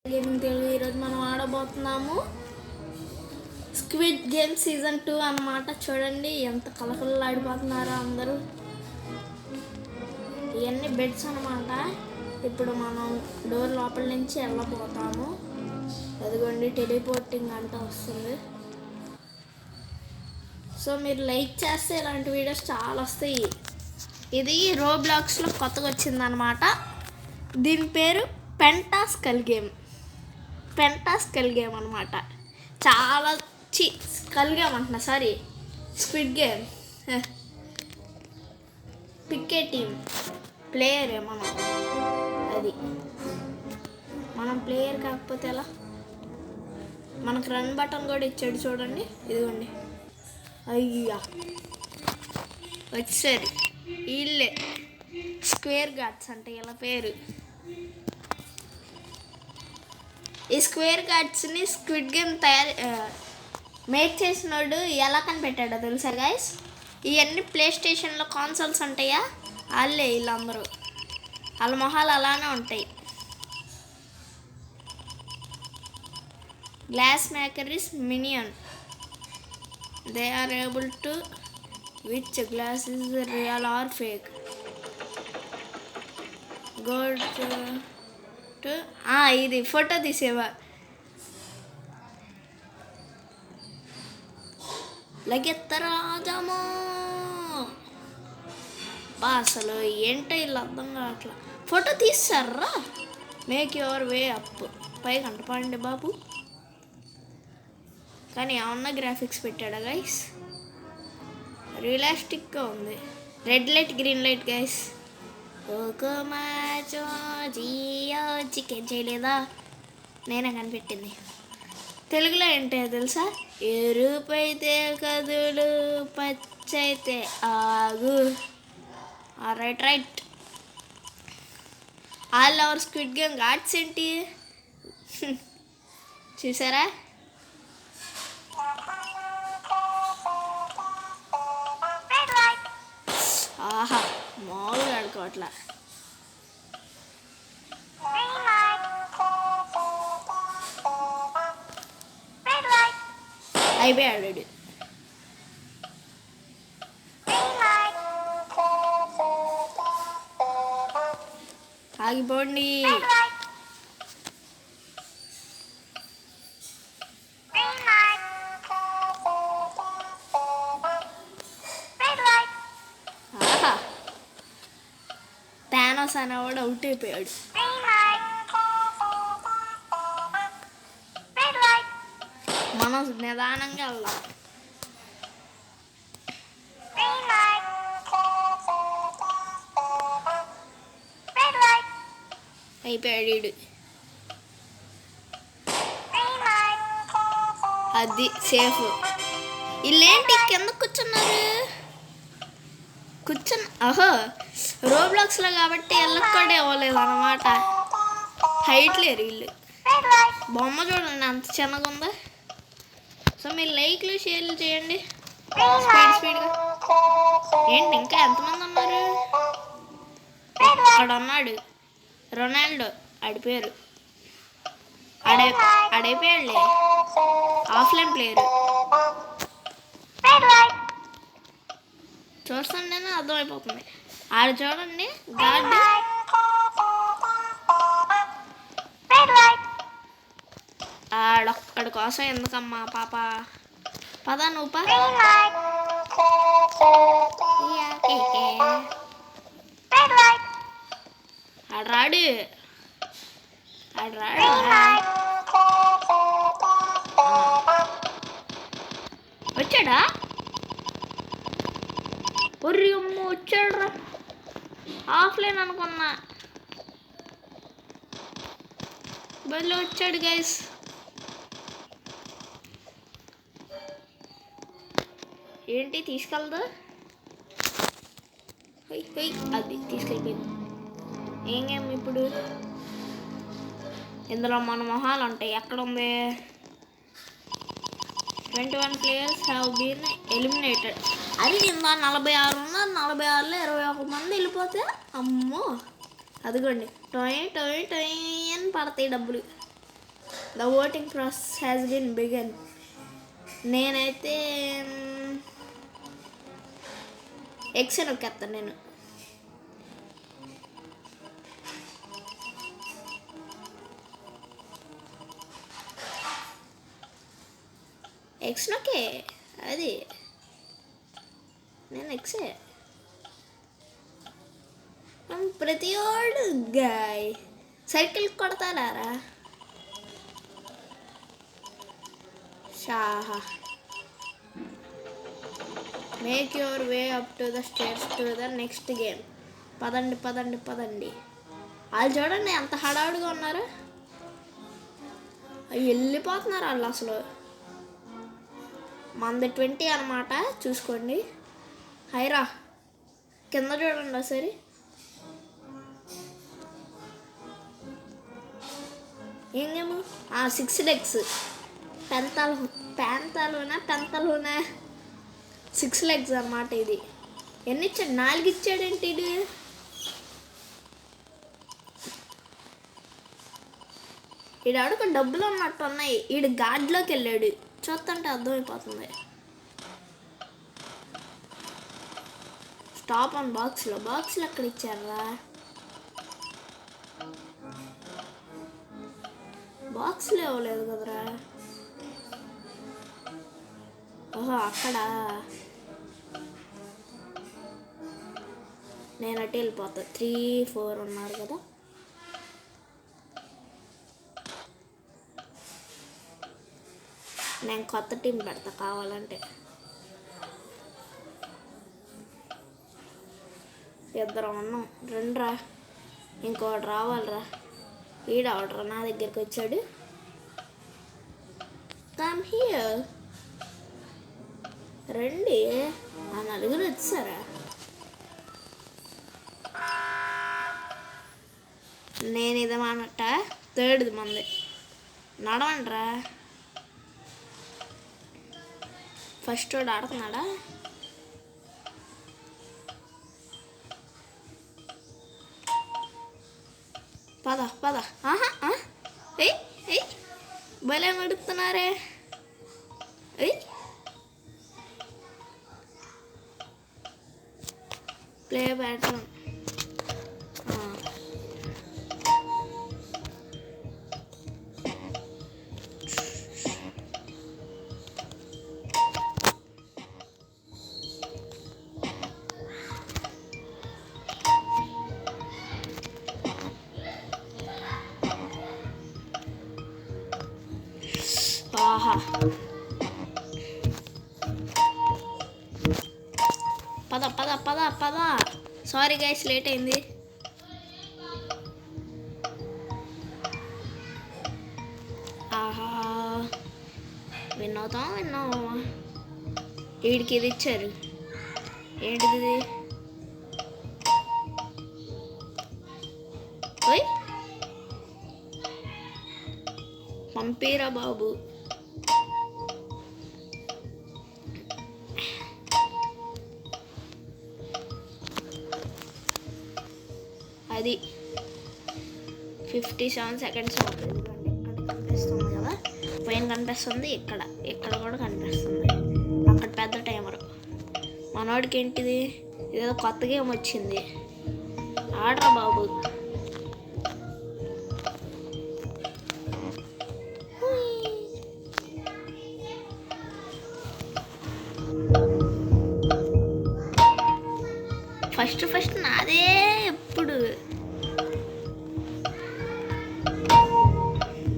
Gaming Telugu ఈరోజు మనం ఆడబోతున్నాము squid game season 2 అన్నమాట. చూడండి ఎంత కలకలలాడిపోతున్నారో అందరూ. ఇవన్నీ బెడ్స్ అన్నమాట. ఇప్పుడు మనం డోర్ లోపల నుంచి వెళ్ళబోతాము. అదిగోండి టెలిపోర్టింగ్ అంటూ వస్తుంది. సో మీరు లైక్ చేస్తే ఇలాంటి వీడియోస్ చాలా వస్తాయి. ఇది రోబ్లాక్స్లో కొత్తగా వచ్చిందనమాట. దీని పేరు పెంటాస్కల్ గేమ్ అనమాట. చాలా స్కల్ గేమ్ అంటున్నా, సారీ స్క్విడ్ గేమ్. పిక్కే టీమ్ ప్లేయరే మనం ప్లేయర్ కాకపోతే ఎలా? మనకు రన్ బటన్ కూడా ఇచ్చాడు చూడండి, ఇదిగోండి. అయ్యా వచ్చారు వీళ్ళే స్క్వేర్ గార్డ్స్ అంటే ఇలా పేరు. ఈ స్క్వేర్ గార్డ్స్ని స్క్విడ్ గేమ్ మేక్ చేసినోడు ఎలా కనిపెట్టాడో తెలుసా గైస్? ఇవన్నీ ప్లే స్టేషన్లో కాన్సోల్స్ ఉంటాయా, వాళ్ళే వీళ్ళందరూ. వాళ్ళ మొహాలు అలానే ఉంటాయి. Glass maker is minion. They are able to which glass is real or fake. God ఇది ఫోటో తీసేవా లగెత్తరాజమో అసలు ఏంటో వీళ్ళు అర్థం కావట్లా. ఫోటో తీస్తారా? Make your way up. పైకి అంటపండి బాబు. కానీ ఏమన్నా గ్రాఫిక్స్ పెట్టాడా గైస్? రియలిస్టిక్గా ఉంది. Red light green light guys. Chicken చేయలేదా? నేనే కనిపెట్టింది. తెలుగులో ఏంటో తెలుసా? ఎరుపైతే కదులు, పచ్చైతే ఆగు. Right. All our squid game guards ఏంటి చూసారా? ఆహా మామూలుగా ఆడుకోవట్లా. అయిపోయాడు. ఆగిపోండి. థానోస్ అనేవాడు అవుట్ అయిపోయాడు. మనం నిదానంగా వెళ్దాం. అయిపోయాడు. అది సేఫ్. వీళ్ళేంటి కింద కూర్చున్నారు? ఓహో రోబ్లాక్స్లో కాబట్టి వీళ్ళకి కూడా ఇవ్వలేదు అన్నమాట. హైట్ లేరు వీళ్ళు. బొమ్మ చూడండి అంత చిన్నగా ఉందా. సో మీరు లైక్లు షేర్లు చేయండి స్పీడ్గా. ఏంటి ఇంకా ఎంతమంది ఉన్నారు? అక్కడ ఉన్నాడు రొనాల్డో, ఆడిపోయారు. ఆడైపోయాడులే, ఆఫ్లైన్ ప్లేయర్. చూస్తుంటేనే అర్థమైపోతుంది. ఆడ చూడండి గార్డ్. ఆడొక్కడి కోసం ఎందుకమ్మా పాప? పదా నువ్వు ఆడరాడు. వచ్చాడా? ఒర్రి అమ్మ వచ్చాడురా. ఆఫ్లైన్ అనుకున్నా, బయలు వచ్చాడు గైస్. ఏంటి తీసుకెళ్దా? అది తీసుకెళ్ళిపోయింది. ఏం గేమ్ ఇప్పుడు? ఇందులో మన మొహాలు ఉంటాయి. ఎక్కడ ఉంది? 21 players have been eliminated. అది కింద 46 ఉన్నారు. 46లో 21 మంది వెళ్ళిపోతే అమ్మో. అదిగోండి టొయ్ టొయ్ టొయ్ అని పడతాయి డబ్బులు. The voting process has been begun. నేనైతే ఎక్స్ నొక్కేస్తాను నేను. ఎక్స్ నొక్కే అది నేను ఎక్సే. ప్రతి ఓడు గాయ్ సైకిల్ కొడతారా షాహా. Make your way up to the stairs to the next game. పదండి పదండి పదండి. వాళ్ళు చూడండి ఎంత హడావుడిగా ఉన్నారు, వెళ్ళిపోతున్నారు వాళ్ళు అసలు. మనది 20 అన్నమాట, చూసుకోండి. హైరా కింద చూడండి ఒకసారి. ఏం గేమ్? 6 legs. పెంతలునా 6 legs అన్నమాట ఇది. ఎన్ని ఇచ్చాడు? 4 ఇచ్చాడేంటి ఇది? ఈడాడుకు డబ్బులు ఉన్నట్టు ఉన్నాయి. ఈడు గాడ్లోకి వెళ్ళాడు, చూస్తుంటే అర్థమైపోతుంది. స్టాప్ ఆన్ బాక్స్లో ఎక్కడ ఇచ్చారా? బాక్స్లో ఇవ్వలేదు కదరా. ఓహో అక్కడ. నేను అటు వెళ్ళిపోతా. 3, 4 ఉన్నారు కదా. నేను కొత్త టీం పెడతా కావాలంటే. ఇద్దరు ఉన్నాం, రండిరా. ఇంకోటి రావాలిరా. ఈడవడరా నా దగ్గరికి వచ్చాడు. Come here. రండి. ఆ నలుగురు వచ్చారా? నేను ఇదమానట. థర్డ్ది మంది. నడవండిరా. ఫస్ట్ వాడు ఆడుతున్నాడా? పద. భలే అడుగుతున్నారే. Play pattern. ఆహా పద. సారీ గైస్, లేట్ అయింది. ఆహా విన్నావా? వీడికి ఇది ఇచ్చారు. ఏంటిది? పంపీరా బాబు. అది 57 seconds అవుతుంది. ఇక్కడ కనిపిస్తుంది కదా, పైన కనిపిస్తుంది, ఇక్కడ కూడా కనిపిస్తుంది. అక్కడ పెద్ద టైమర్. మనోడికి ఏంటిది? ఇదేదో కొత్త గేమ్ వచ్చింది. ఆడరా బాబు. ఫస్ట్ నాదే ఎప్పుడు.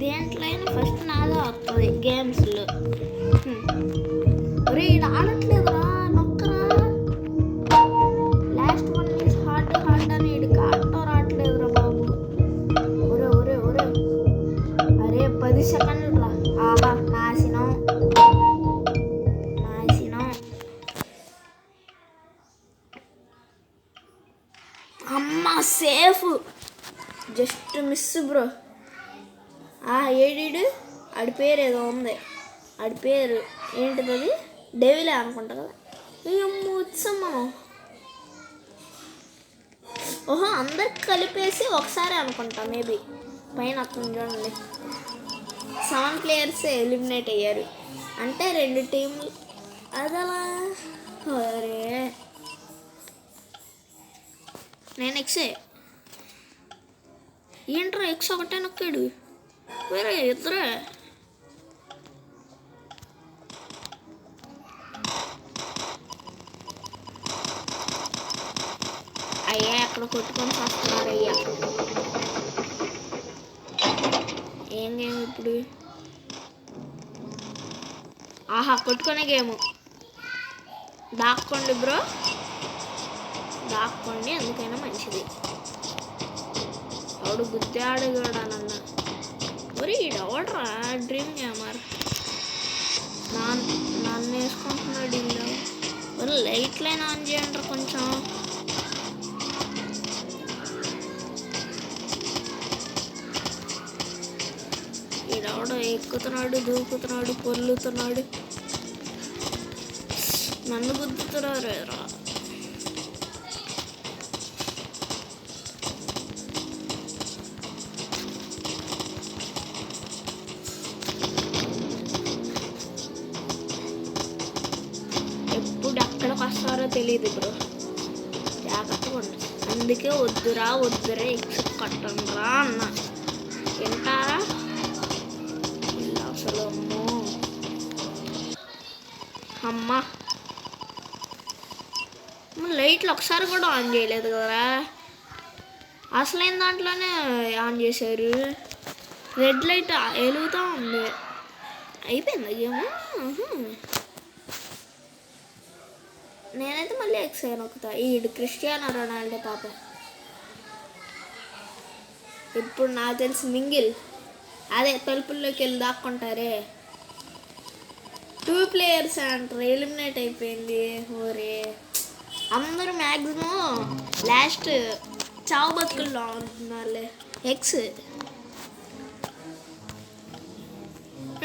దేంట్లో అయినా ఫస్ట్ నాదే వస్తుంది గేమ్స్లో. ఇది ఆడట్లేదురా, నొక్కరా. లాస్ట్ వన్ ఈజ్ హార్డ్ అని వీడికి ఆడటం రావట్లేదురా బాబు. ఒరే అరే 10 seconds రా. ఆహా నాశనం. అమ్మ సేఫ్. Just miss bro. ఏడీడు ఆడి పేరు ఏదో ఉంది. ఆడి పేరు ఏంటిది? అది డెవిలే అనుకుంటా కదా. వచ్చాం మనం. ఓహో అందరికి కలిపేసి ఒకసారి అనుకుంటా మేబీ. పైన అతను చూడండి. 7 ప్లేయర్స్ ఎలిమినేట్ అయ్యారు. అంటే 2 టీంలు అదలా. అరే నేను ఎక్సే ఏంట్రా ఎక్స్ ఒకటే నొక్కాడు, వేరే ఇద్దరే. అయ్యా అక్కడ కొట్టుకొని వస్తున్నారు. అయ్యా ఏం గేమ్ ఇప్పుడు? ఆహా కొట్టుకునే గేము. దాక్కోండి బ్రో, దాక్కోండి, ఎందుకైనా మంచిది. ఆవిడ గుద్దాడు కూడా నన్న. ఒరే ఈడవడరా డ్రీమ్ గేమర్ నన్ను వేసుకుంటున్నాడు ఇల్లు. ఒరే లైట్ లైన్ ఆన్ చేయండి కొంచెం. ఈడవడ ఎక్కుతున్నాడు, దూకుతున్నాడు, పొర్లుతున్నాడు, నన్ను గుద్దుతున్నారు రా. ఎప్పుడు ఎక్కడికి వస్తారో తెలియదు బ్రో, జాగ్రత్తగా ఉండు. అందుకే వద్దురా ఎక్స్ కట్టండిరా అన్న. వింటారా? అసలు అమ్మా లైట్లు ఒకసారి కూడా ఆన్ చేయలేదు కదరా. అసలైన దాంట్లోనే ఆన్ చేశారు. రెడ్ లైట్ వెలుగుతూ ఉంది. అయిపోయింది గేమ్. నేనైతే మళ్ళీ ఎక్సైజ్ నొక్కుతా. ఈడు క్రిస్టియానో రొనాల్డో పాప. ఇప్పుడు నాకు తెలిసి మింగిల్ అదే తలుపుల్లోకి వెళ్ళి దాక్కుంటారే. 2 ప్లేయర్స్ అంటారు, ఎలిమినేట్ అయిపోయింది. ఓరే అందరూ మ్యాక్సిమం లాస్ట్ చావు బతుకుల్లో ఉంటున్నారులే. ఎక్స్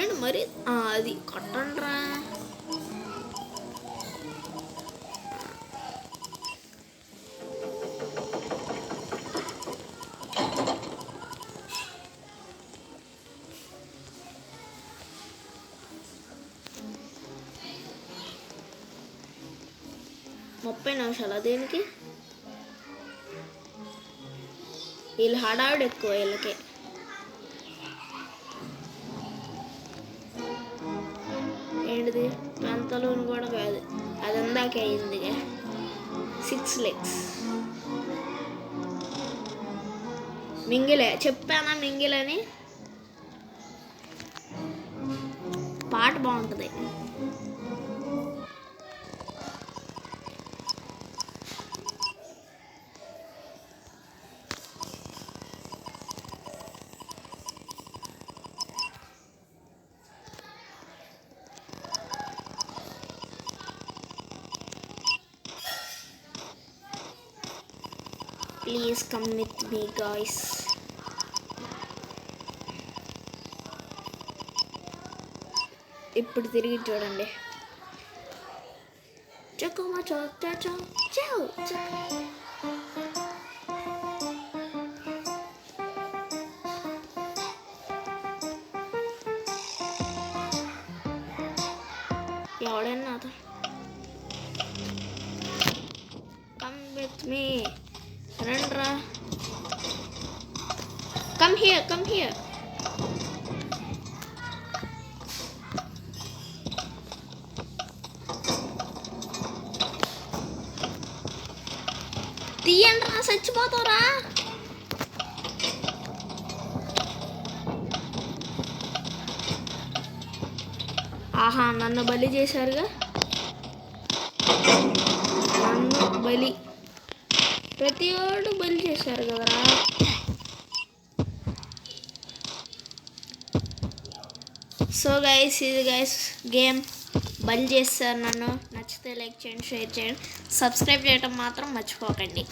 అండ్ మరి అది కొట్టండ్రా. ముప్పై నిమిషాలు దేనికి? వీళ్ళు హడావిడి ఎక్కువ వీళ్ళకి. ఏంటిది? అంతలోని కూడా కాదు, అది అందాకే అయింది. 6 legs. మింగిలే చెప్పానా మింగిలని. పాట బాగుంటుంది. Please come with me guys. ఇప్పుడు తిరిగి చూడండి. ఎవడన్నా come with me. Randra, come here. తీయండ్రా చచ్చిపోతావురా. ఆహా నన్ను బలి చేశారుగా. నన్ను బలి ప్రతి ఒడు బలి చేశారు కదరా. సో గైస్ ఇది గైస్ గేమ్ బలి చేస్తారు నన్ను. నచ్చితే లైక్ చేయండి, షేర్ చేయండి, సబ్స్క్రైబ్ చేయడం మాత్రం మర్చిపోకండి.